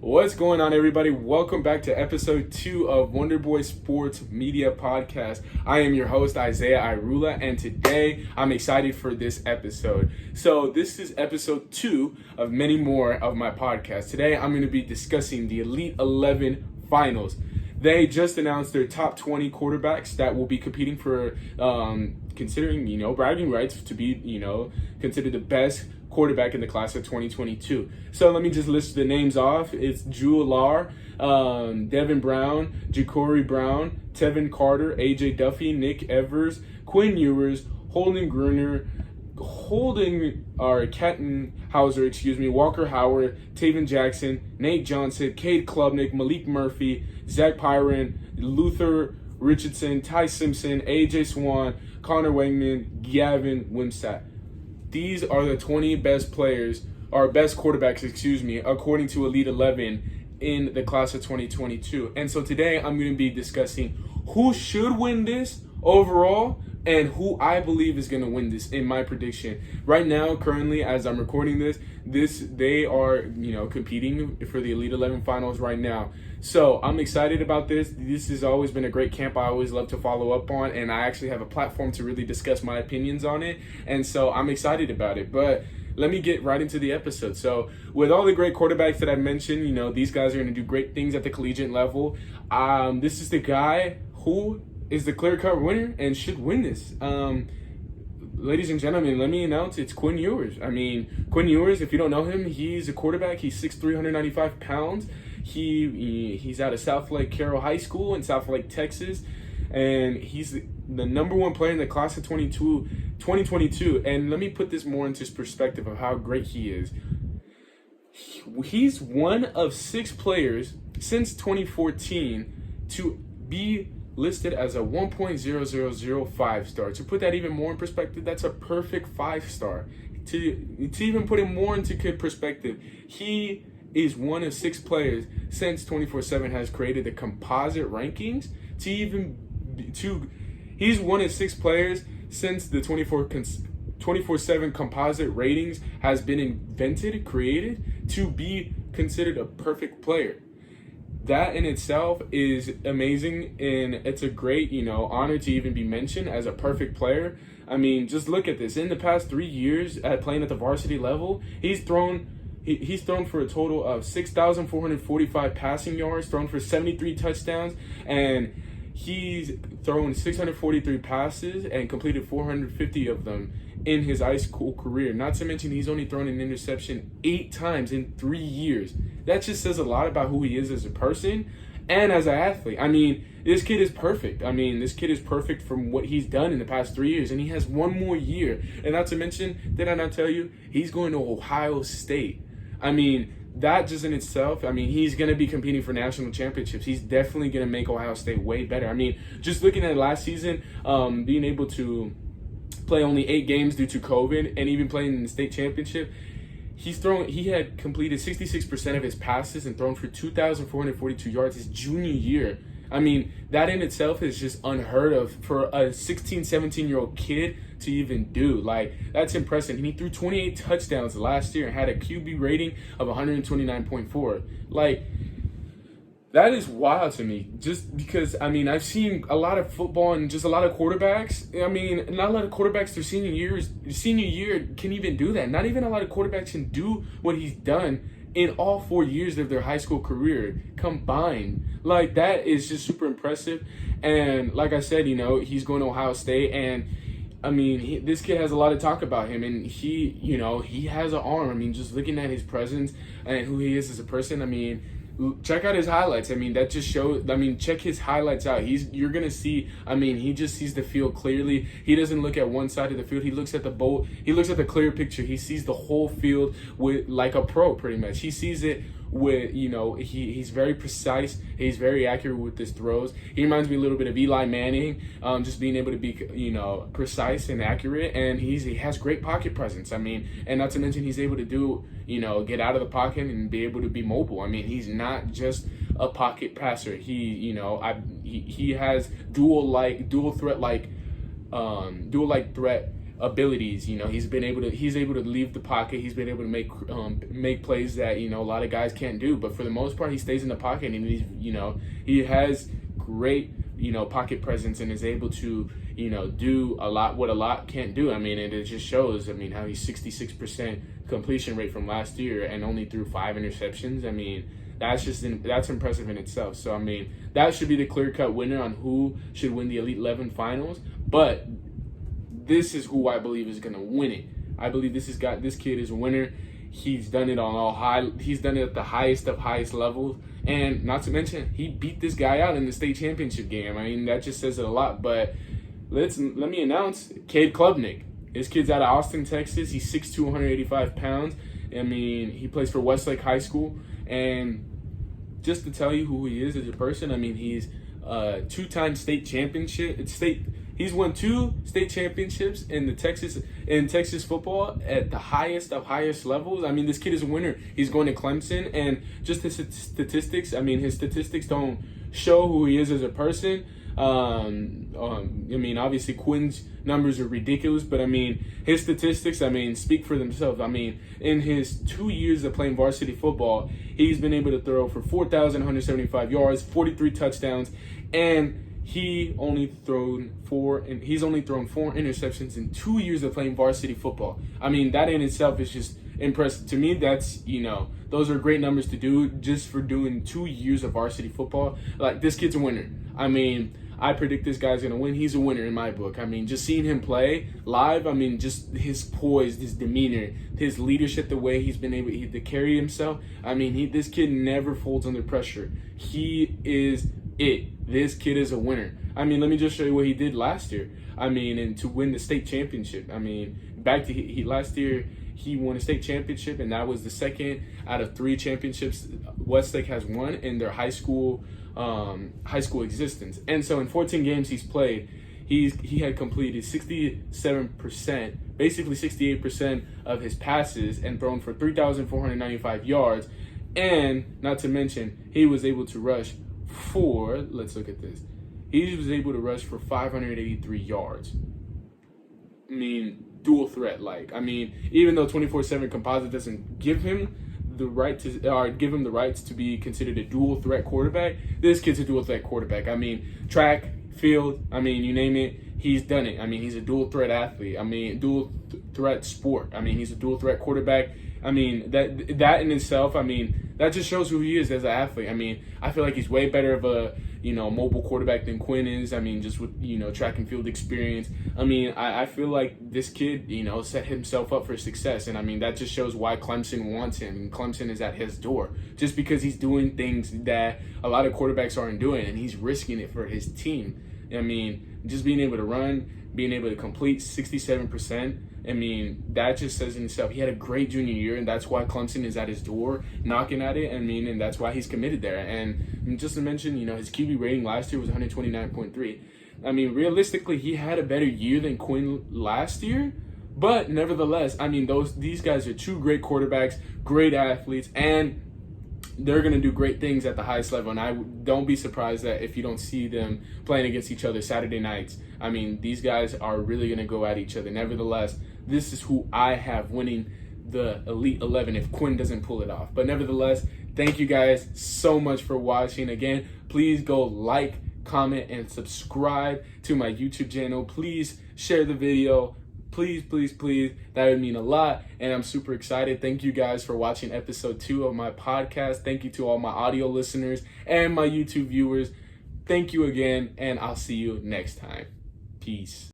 What's going on, everybody? Welcome back to episode 2 of WonderBoy Sports Media Podcast. I am your host, Isaiah Irula, and today I'm excited for this episode. So this is episode 2 of many more of my podcast. Today I'm going to be discussing the Elite 11 finals. They just announced their top 20 quarterbacks that will be competing for considering, bragging rights to be, considered the best quarterback in the class of 2022. So let me just list the names off. It's Drew Lar, Devin Brown, Ja'Cory Brown, Tevin Carter, AJ Duffy, Nick Evers, Quinn Ewers, Kettenhauser, Walker Howard, Taven Jackson, Nate Johnson, Cade Klubnik, Malik Murphy, Zach Pyron, Luther Richardson, Ty Simpson, AJ Swan, Connor Wegman, Gavin Wimsatt. These are the 20 best quarterbacks, according to Elite 11 in the class of 2022. And so today I'm going to be discussing who should win this overall and who I believe is going to win this in my prediction. Right now, currently, as I'm recording they are, competing for the Elite 11 finals right now. So I'm excited about this. This has always been a great camp I always love to follow up on, and I actually have a platform to really discuss my opinions on it. And so I'm excited about it. But let me get right into the episode. So with all the great quarterbacks that I mentioned, these guys are going to do great things at the collegiate level. This is the guy who is the clear-cut winner and should win this. Ladies and gentlemen, let me announce it's Quinn Ewers. Quinn Ewers, if you don't know him, he's a quarterback. He's 6'3", 195 pounds. He's out of South Lake Carroll High School in South Lake, Texas. And he's the number one player in the class of 2022. And let me put this more into perspective of how great he is. He's one of 6 players since 2014 to be listed as a 1.0005 star. To put that even more in perspective, that's a perfect 5-star. To even put it more into perspective, he is one of 6 players since 24/7 has created the composite rankings he's one of 6 players since the 24/7 composite ratings has been created to be considered a perfect player. That in itself is amazing, and it's a great, honor to even be mentioned as a perfect player. Just look at this. In the past 3 years at playing at the varsity level, he's thrown for a total of 6,445 passing yards, thrown for 73 touchdowns, and he's thrown 643 passes and completed 450 of them in his high school career. Not to mention he's only thrown an interception 8 times in 3 years. That just says a lot about who he is as a person and as an athlete. This kid is perfect. This kid is perfect from what he's done in the past 3 years, and he has 1 more year. And not to mention, did I not tell you, he's going to Ohio State. That just in itself, he's going to be competing for national championships. He's definitely going to make Ohio State way better. Just looking at last season, being able to play only 8 games due to COVID and even playing in the state championship, he had completed 66% of his passes and thrown for 2,442 yards his junior year. That in itself is just unheard of for a 16, 17-year-old kid to even do. That's impressive. And he threw 28 touchdowns last year and had a QB rating of 129.4. That is wild to me, just because, I've seen a lot of football and just a lot of quarterbacks. Not a lot of quarterbacks their senior year can even do that. Not even a lot of quarterbacks can do what he's done in all 4 years of their high school career combined. That is just super impressive. And like I said, he's going to Ohio State, and this kid has a lot of talk about him, and he has an arm. Just looking at his presence and who he is as a person, check out his highlights. That just shows. Check his highlights out. You're gonna see. He just sees the field clearly. He doesn't look at one side of the field. He looks at He looks at the clear picture. He sees the whole field with like a pro, pretty much. He sees it with, he's very precise. He's very accurate with his throws. He reminds me a little bit of Eli Manning, just being able to be, precise and accurate. And he has great pocket presence. And not to mention he's able to do, get out of the pocket and be able to be mobile. He's not just a pocket passer. He has dual threat abilities. He's able to leave the pocket. He's been able to make plays that a lot of guys can't do. But for the most part, he stays in the pocket, and he has great pocket presence and is able to do a lot what a lot can't do. And it just shows. How he's 66% completion rate from last year and only threw 5 interceptions. That's impressive in itself. So that should be the clear-cut winner on who should win the Elite 11 finals. But this is who I believe is going to win it. I believe this kid is a winner. He's done it He's done it at the highest of highest levels, and not to mention he beat this guy out in the state championship game. That just says it a lot. But let me announce Cade Klubnik. This kid's out of Austin, Texas. He's 6'2", 185 pounds. He plays for Westlake High School, and just to tell you who he is as a person, he's a 2-time state championship. He's won 2 state championships in Texas football at the highest of highest levels. This kid is a winner. He's going to Clemson, and just his statistics. His statistics don't show who he is as a person. Obviously Quinn's numbers are ridiculous, but his statistics, speak for themselves. In his 2 years of playing varsity football, he's been able to throw for 4,175 yards, 43 touchdowns, and he's only thrown 4 interceptions in 2 years of playing varsity football. That in itself is just impressive. To me, that's, those are great numbers to do just for doing 2 years of varsity football. This kid's a winner. I predict this guy's going to win. He's a winner in my book. Just seeing him play live, just his poise, his demeanor, his leadership, the way he's been able to carry himself. This kid never folds under pressure. He is it. This kid is a winner. Let me just show you what he did last year. And to win the state championship. Last year he won a state championship, and that was the second out of 3 championships Westlake has won in their high school existence. And so in 14 games he's played, he had completed 67%, basically 68% of his passes, and thrown for 3,495 yards. And not to mention, he was able to rush for, let's look at this. He was able to rush for 583 yards. Dual threat. Even though 24/7 composite doesn't give him the right to give him the rights to be considered a dual threat quarterback, this kid's a dual threat quarterback. Track, field, you name it, he's done it. He's a dual threat athlete. Dual threat sport. He's a dual threat quarterback. That in itself, that just shows who he is as an athlete. I feel like he's way better of a mobile quarterback than Quinn is. Just with track and field experience. I feel like this kid set himself up for success, and that just shows why Clemson wants him, and Clemson is at his door just because he's doing things that a lot of quarterbacks aren't doing, and he's risking it for his team. Just being able to run, being able to complete 67%. That just says in itself. He had a great junior year, and that's why Clemson is at his door knocking at it. And that's why he's committed there. And just to mention, his QB rating last year was 129.3. Realistically, he had a better year than Quinn last year. But nevertheless, these guys are 2 great quarterbacks, great athletes, and they're going to do great things at the highest level. And I don't be surprised that if you don't see them playing against each other Saturday nights. These guys are really going to go at each other. Nevertheless, this is who I have winning the Elite 11 if Quinn doesn't pull it off. But nevertheless, thank you guys so much for watching. Again, please go like, comment, and subscribe to my YouTube channel. Please share the video. Please, please, please. That would mean a lot, and I'm super excited. Thank you guys for watching episode 2 of my podcast. Thank you to all my audio listeners and my YouTube viewers. Thank you again, and I'll see you next time. Peace.